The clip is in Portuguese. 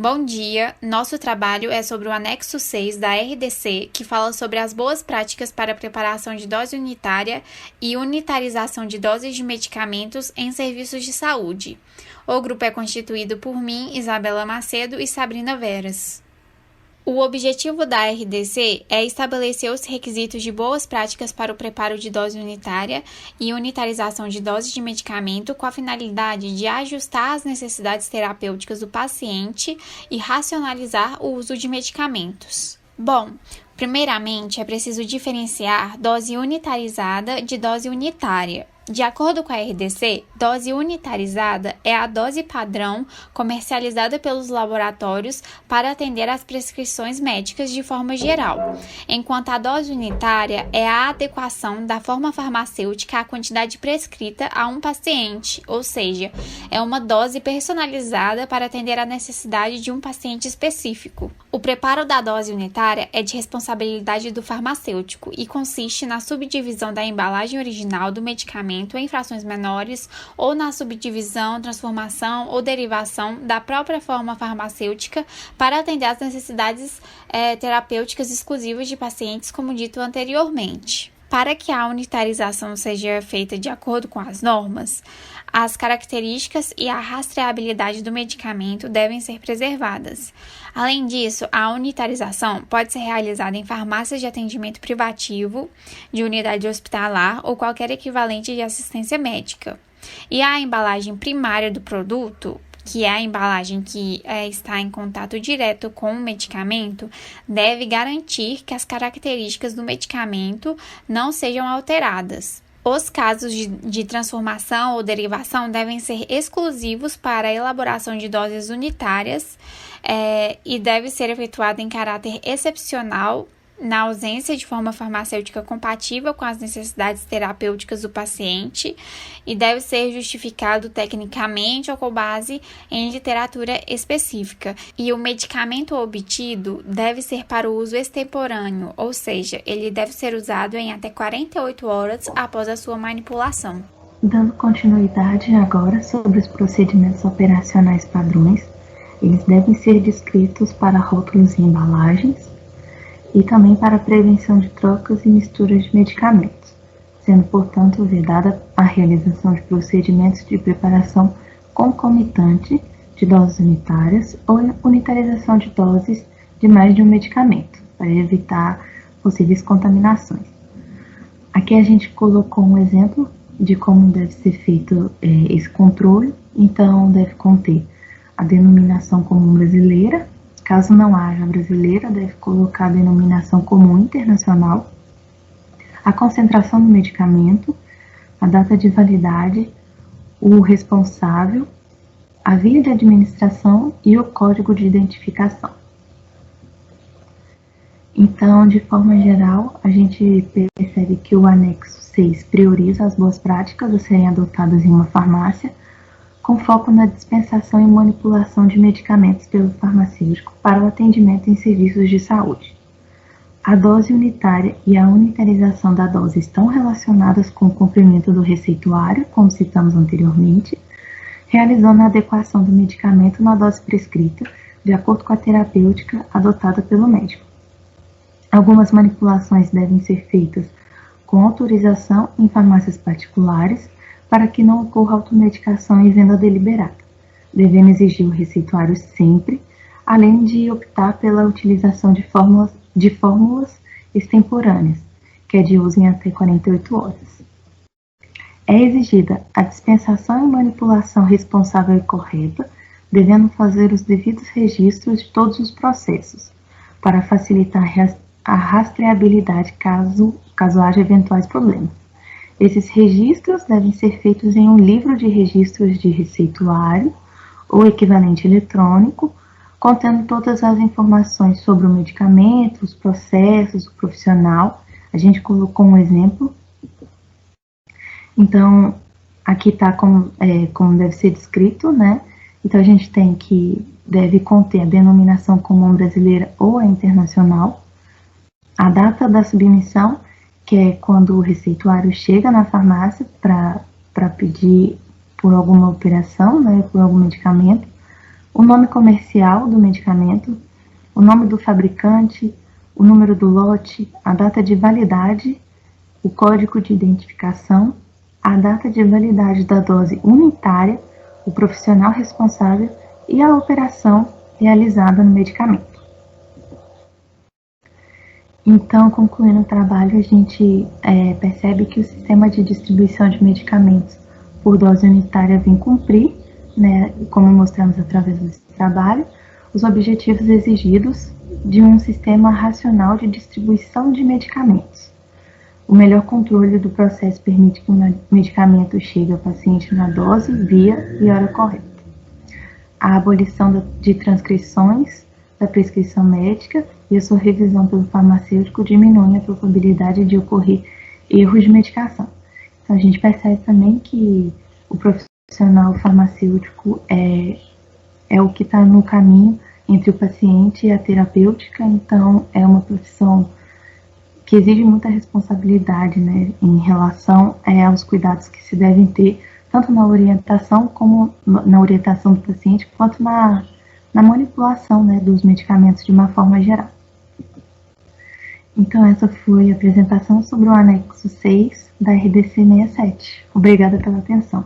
Bom dia! Nosso trabalho é sobre o anexo 6 da RDC, que fala sobre as boas práticas para a preparação de dose unitária e unitarização de doses de medicamentos em serviços de saúde. O grupo é constituído por mim, Isabela Macedo e Sabrina Veras. O objetivo da RDC é estabelecer os requisitos de boas práticas para o preparo de dose unitária e unitarização de doses de medicamento com a finalidade de ajustar as necessidades terapêuticas do paciente e racionalizar o uso de medicamentos. Bom, primeiramente é preciso diferenciar dose unitarizada de dose unitária. De acordo com a RDC, dose unitarizada é a dose padrão comercializada pelos laboratórios para atender às prescrições médicas de forma geral, enquanto a dose unitária é a adequação da forma farmacêutica à quantidade prescrita a um paciente, ou seja, é uma dose personalizada para atender à necessidade de um paciente específico. O preparo da dose unitária é de responsabilidade do farmacêutico e consiste na subdivisão da embalagem original do medicamento em frações menores ou na subdivisão, transformação ou derivação da própria forma farmacêutica para atender às necessidades terapêuticas exclusivas de pacientes, como dito anteriormente. Para que a unitarização seja feita de acordo com as normas, as características e a rastreabilidade do medicamento devem ser preservadas. Além disso, a unitarização pode ser realizada em farmácias de atendimento privativo, de unidade hospitalar ou qualquer equivalente de assistência médica. E a embalagem primária do produto, que é a embalagem que está em contato direto com o medicamento, deve garantir que as características do medicamento não sejam alteradas. Os casos de transformação ou derivação devem ser exclusivos para a elaboração de doses unitárias e deve ser efetuada em caráter excepcional, na ausência de forma farmacêutica compatível com as necessidades terapêuticas do paciente e deve ser justificado tecnicamente ou com base em literatura específica. E o medicamento obtido deve ser para o uso extemporâneo, ou seja, ele deve ser usado em até 48 horas após a sua manipulação. Dando continuidade agora sobre os procedimentos operacionais padrões, eles devem ser descritos para rótulos e embalagens, e também para a prevenção de trocas e misturas de medicamentos, sendo, portanto, vedada a realização de procedimentos de preparação concomitante de doses unitárias ou unitarização de doses de mais de um medicamento, para evitar possíveis contaminações. Aqui a gente colocou um exemplo de como deve ser feito esse controle, então deve conter a denominação comum brasileira. Caso não haja brasileira, deve colocar a denominação comum internacional, a concentração do medicamento, a data de validade, o responsável, a via de administração e o código de identificação. Então, de forma geral, a gente percebe que o anexo 6 prioriza as boas práticas a serem adotadas em uma farmácia, com foco na dispensação e manipulação de medicamentos pelo farmacêutico para o atendimento em serviços de saúde. A dose unitária e a unitarização da dose estão relacionadas com o cumprimento do receituário, como citamos anteriormente, realizando a adequação do medicamento na dose prescrita, de acordo com a terapêutica adotada pelo médico. Algumas manipulações devem ser feitas com autorização em farmácias particulares, para que não ocorra automedicação e venda deliberada, devendo exigir o receituário sempre, além de optar pela utilização de fórmulas extemporâneas, que é de uso em até 48 horas. É exigida a dispensação e manipulação responsável e correta, devendo fazer os devidos registros de todos os processos, para facilitar a rastreabilidade caso haja eventuais problemas. Esses registros devem ser feitos em um livro de registros de receituário ou equivalente eletrônico, contendo todas as informações sobre o medicamento, os processos, o profissional. A gente colocou um exemplo. Então, aqui está como deve ser descrito, né? Então, a gente tem que deve conter a denominação comum brasileira ou a internacional, a data da submissão, que é quando o receituário chega na farmácia para pedir por alguma operação, né, por algum medicamento, o nome comercial do medicamento, o nome do fabricante, o número do lote, a data de validade, o código de identificação, a data de validade da dose unitária, o profissional responsável e a operação realizada no medicamento. Então, concluindo o trabalho, a gente percebe que o sistema de distribuição de medicamentos por dose unitária vem cumprir, né, como mostramos através desse trabalho, os objetivos exigidos de um sistema racional de distribuição de medicamentos. O melhor controle do processo permite que o medicamento chegue ao paciente na dose, via e hora correta. A abolição de transcrições da prescrição médica e a sua revisão pelo farmacêutico diminuem a probabilidade de ocorrer erros de medicação. Então, a gente percebe também que o profissional farmacêutico é o que está no caminho entre o paciente e a terapêutica, então é uma profissão que exige muita responsabilidade, né, em relação aos cuidados que se devem ter, tanto na orientação como na orientação do paciente, quanto na manipulação, né, dos medicamentos de uma forma geral. Então, essa foi a apresentação sobre o anexo 6 da RDC 67. Obrigada pela atenção.